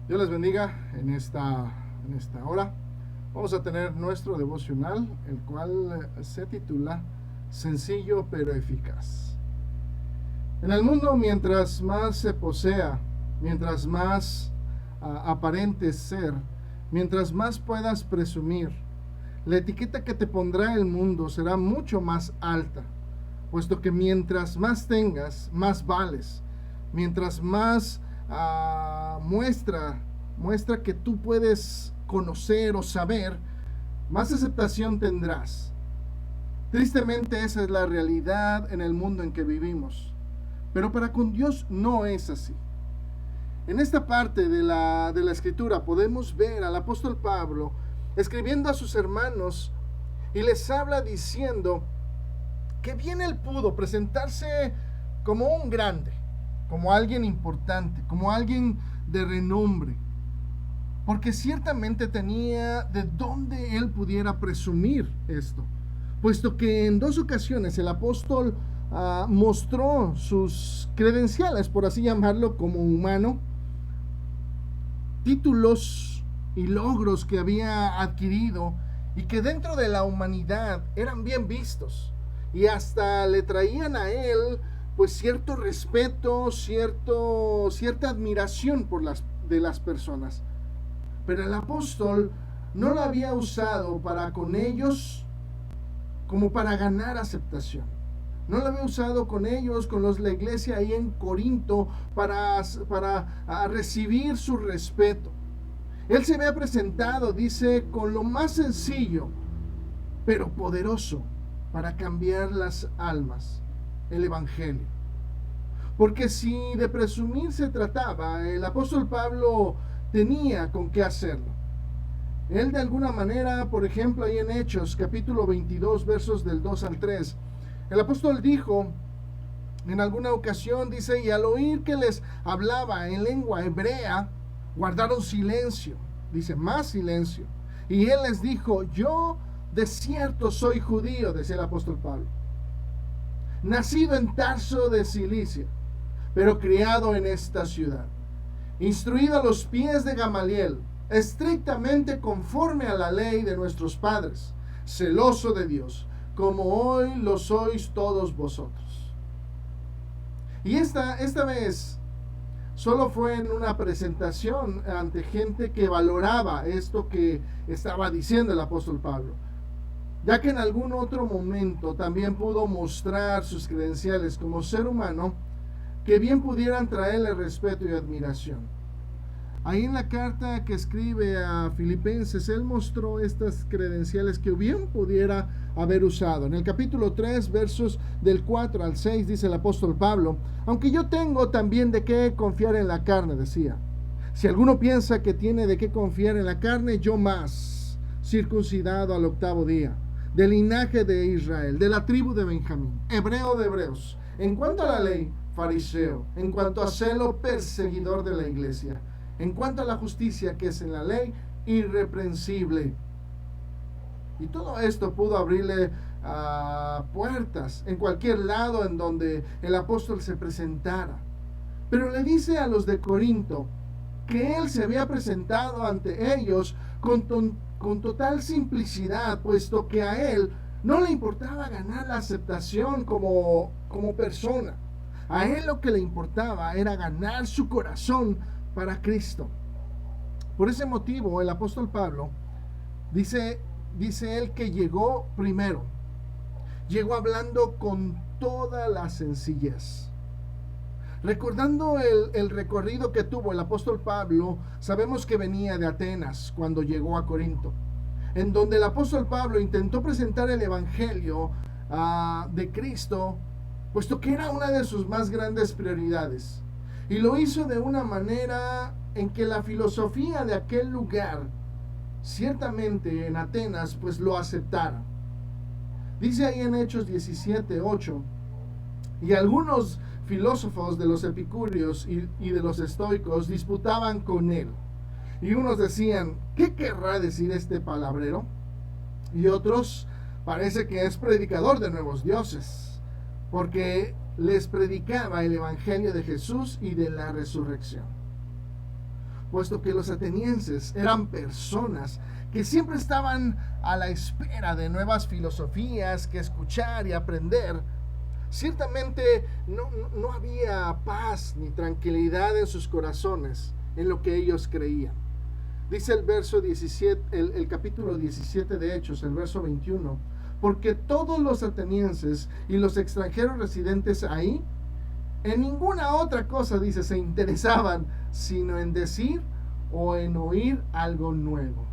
Dios les bendiga en esta hora. Vamos a tener nuestro devocional, el cual se titula Sencillo pero eficaz. En el mundo, mientras más se posea, mientras más aparentes ser, mientras más puedas presumir, la etiqueta que te pondrá el mundo será mucho más alta, puesto que mientras más tengas, más vales. Mientras más muestra que tú puedes conocer o saber, más aceptación tendrás. Tristemente esa es la realidad en el mundo en que vivimos. Pero para con Dios no es así. En esta parte de la escritura podemos ver al apóstol Pablo escribiendo a sus hermanos y les habla diciendo que bien él pudo presentarse como un grande, como alguien importante, como alguien de renombre, porque ciertamente tenía de dónde él pudiera presumir esto, puesto que en dos ocasiones el apóstol mostró sus credenciales, por así llamarlo, como humano, títulos y logros que había adquirido y que dentro de la humanidad eran bien vistos y hasta le traían a él pues cierto respeto, cierta admiración de las personas. Pero el apóstol no lo había usado para con ellos como para ganar aceptación. No lo había usado con ellos, con la iglesia ahí en Corinto, para recibir su respeto. Él se había presentado, dice, con lo más sencillo, pero poderoso, para cambiar las almas, el evangelio. Porque si de presumir se trataba, el apóstol Pablo tenía con qué hacerlo. Él de alguna manera, por ejemplo, ahí en Hechos, capítulo 22, versos del 2 al 3, el apóstol dijo, en alguna ocasión, dice, y al oír que les hablaba en lengua hebrea, guardaron silencio, dice, más silencio. Y él les dijo, yo de cierto soy judío, decía el apóstol Pablo, nacido en Tarso de Cilicia, pero criado en esta ciudad, instruido a los pies de Gamaliel, estrictamente conforme a la ley de nuestros padres, celoso de Dios, como hoy lo sois todos vosotros. Y esta vez solo fue en una presentación ante gente que valoraba esto que estaba diciendo el apóstol Pablo, ya que en algún otro momento también pudo mostrar sus credenciales como ser humano que bien pudieran traerle respeto y admiración. Ahí en la carta que escribe a Filipenses, él mostró estas credenciales que bien pudiera haber usado. En el capítulo 3, versos del 4 al 6, dice el apóstol Pablo, aunque yo tengo también de qué confiar en la carne, decía. Si alguno piensa que tiene de qué confiar en la carne, yo más, circuncidado al 8º día, del linaje de Israel, de la tribu de Benjamín, hebreo de hebreos, en cuanto a la ley, fariseo, en cuanto a celo, perseguidor de la iglesia, en cuanto a la justicia que es en la ley, irreprensible. Y todo esto pudo abrirle puertas en cualquier lado en donde el apóstol se presentara. Pero le dice a los de Corinto que él se había presentado ante ellos con total simplicidad, puesto que a él no le importaba ganar la aceptación como persona. A él lo que le importaba era ganar su corazón para Cristo. Por ese motivo el apóstol Pablo dice él que llegó primero, llegó hablando con toda la sencillez. Recordando el recorrido que tuvo el apóstol Pablo, sabemos que venía de Atenas cuando llegó a Corinto, en donde el apóstol Pablo intentó presentar el evangelio de Cristo, puesto que era una de sus más grandes prioridades. Y lo hizo de una manera en que la filosofía de aquel lugar, ciertamente en Atenas, pues lo aceptara. Dice ahí en Hechos 17:8, y algunos filósofos de los epicúreos y de los estoicos disputaban con él. Y unos decían, ¿qué querrá decir este palabrero? Y otros, parece que es predicador de nuevos dioses, porque les predicaba el evangelio de Jesús y de la resurrección. puesto que los atenienses eran personas que siempre estaban a la espera de nuevas filosofías que escuchar y aprender. Ciertamente no había paz ni tranquilidad en sus corazones en lo que ellos creían. Dice el verso 17, el capítulo 17 de Hechos, el verso 21, porque todos los atenienses y los extranjeros residentes ahí, en ninguna otra cosa, dice, se interesaban, sino en decir o en oír algo nuevo.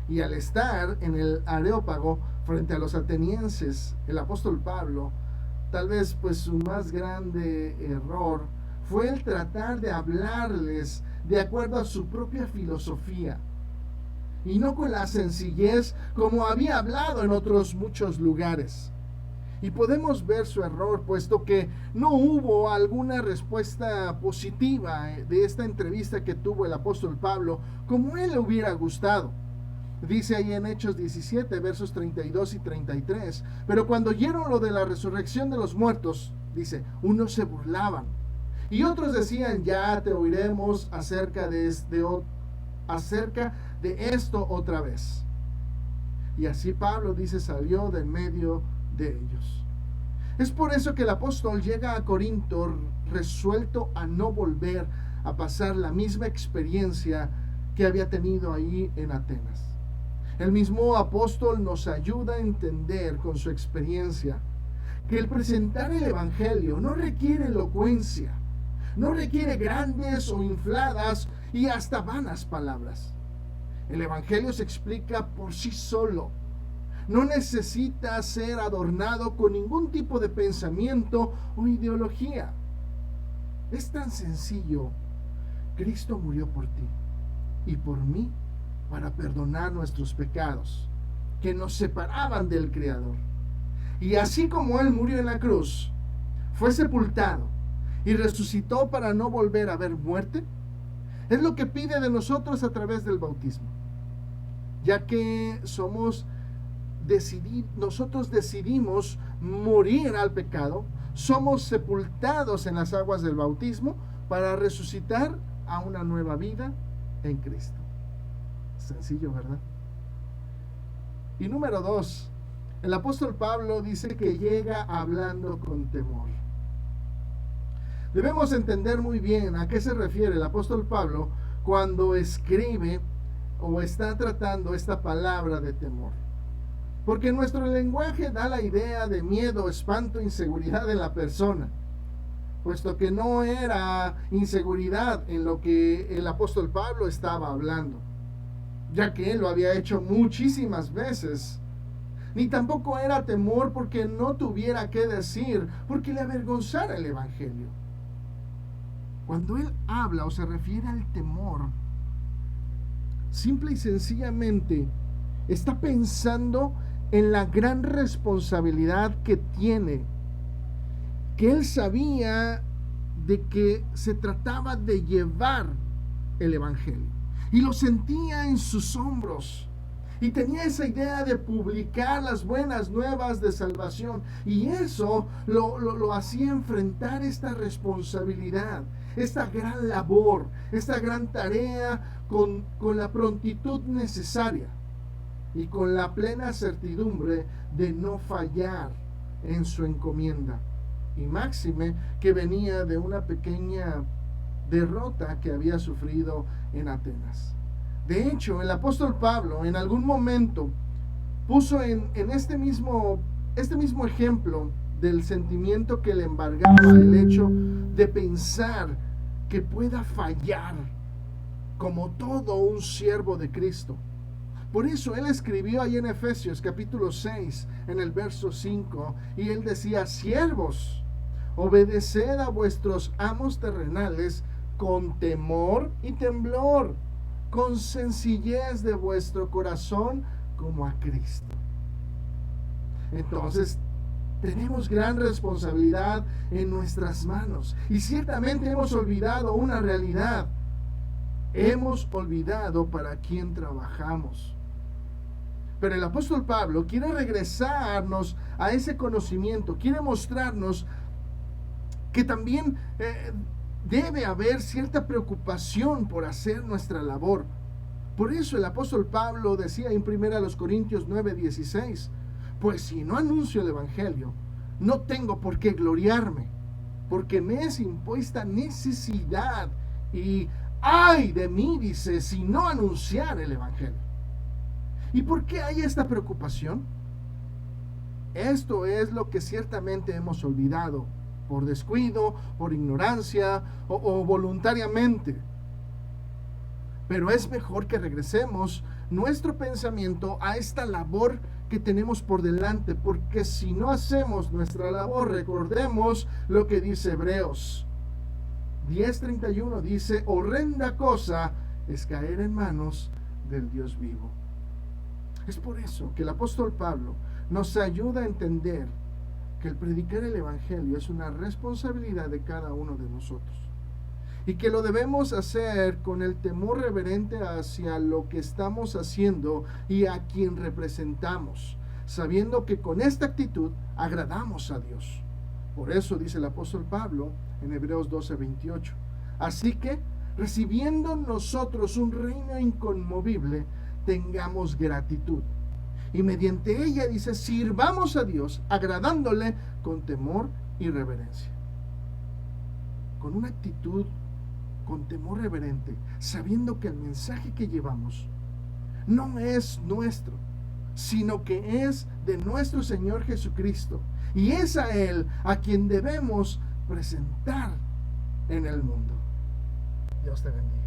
Y al estar en el Areópago frente a los atenienses, el apóstol Pablo, tal vez pues su más grande error fue el tratar de hablarles de acuerdo a su propia filosofía y no con la sencillez como había hablado en otros muchos lugares. Y podemos ver su error, puesto que no hubo alguna respuesta positiva de esta entrevista que tuvo el apóstol Pablo como él le hubiera gustado. Dice ahí en Hechos 17, versos 32 y 33, pero cuando oyeron lo de la resurrección de los muertos, dice, unos se burlaban y otros decían, ya te oiremos acerca de esto otra vez. Y así Pablo, dice, salió de en medio de ellos. Es por eso que el apóstol llega a Corinto resuelto a no volver a pasar la misma experiencia que había tenido ahí en Atenas. El mismo apóstol nos ayuda a entender con su experiencia que el presentar el evangelio no requiere elocuencia, no requiere grandes o infladas y hasta vanas palabras. El evangelio se explica por sí solo. No necesita ser adornado con ningún tipo de pensamiento o ideología. Es tan sencillo. Cristo murió por ti y por mí para perdonar nuestros pecados que nos separaban del Creador. Y así como Él murió en la cruz, fue sepultado y resucitó para no volver a ver muerte, es lo que pide de nosotros a través del bautismo. Ya que nosotros decidimos morir al pecado, somos sepultados en las aguas del bautismo para resucitar a una nueva vida en Cristo. Sencillo, ¿verdad? Y número 2, el apóstol Pablo dice que llega hablando con temor. Debemos entender muy bien a qué se refiere el apóstol Pablo cuando escribe o está tratando esta palabra de temor. Porque nuestro lenguaje da la idea de miedo, espanto, inseguridad en la persona, puesto que no era inseguridad en lo que el apóstol Pablo estaba hablando, ya que él lo había hecho muchísimas veces. Ni tampoco era temor porque no tuviera qué decir, porque le avergonzara el evangelio. Cuando él habla o se refiere al temor, simple y sencillamente está pensando en la gran responsabilidad que tiene, que él sabía de que se trataba de llevar el evangelio y lo sentía en sus hombros y tenía esa idea de publicar las buenas nuevas de salvación, y eso lo hacía enfrentar esta responsabilidad, esta gran labor, esta gran tarea con la prontitud necesaria y con la plena certidumbre de no fallar en su encomienda. Y máxime que venía de una pequeña derrota que había sufrido en Atenas. De hecho, el apóstol Pablo en algún momento puso en este mismo ejemplo del sentimiento que le embargaba el hecho de pensar que pueda fallar como todo un siervo de Cristo. Por eso él escribió ahí en Efesios capítulo 6, en el verso 5, y él decía: siervos, obedeced a vuestros amos terrenales con temor y temblor, con sencillez de vuestro corazón como a Cristo. Entonces, tenemos gran responsabilidad en nuestras manos, y ciertamente hemos olvidado una realidad. Hemos olvidado para quién trabajamos. Pero el apóstol Pablo quiere regresarnos a ese conocimiento, quiere mostrarnos que también debe haber cierta preocupación por hacer nuestra labor. Por eso el apóstol Pablo decía en 1 Corintios 9:16, pues si no anuncio el evangelio, no tengo por qué gloriarme, porque me es impuesta necesidad y ay de mí, dice, si no anunciar el evangelio. ¿Y por qué hay esta preocupación? Esto es lo que ciertamente hemos olvidado, por descuido, por ignorancia o voluntariamente. Pero es mejor que regresemos nuestro pensamiento a esta labor que tenemos por delante, porque si no hacemos nuestra labor, recordemos lo que dice Hebreos 10:31, dice, horrenda cosa es caer en manos del Dios vivo. Es por eso que el apóstol Pablo nos ayuda a entender que el predicar el evangelio es una responsabilidad de cada uno de nosotros y que lo debemos hacer con el temor reverente hacia lo que estamos haciendo y a quien representamos, sabiendo que con esta actitud agradamos a Dios. Por eso dice el apóstol Pablo en Hebreos 12:28, así que recibiendo nosotros un reino inconmovible, tengamos gratitud. Y mediante ella, dice, sirvamos a Dios, agradándole con temor y reverencia. Con una actitud, con temor reverente, sabiendo que el mensaje que llevamos no es nuestro, sino que es de nuestro Señor Jesucristo. Y es a Él a quien debemos presentar en el mundo. Dios te bendiga.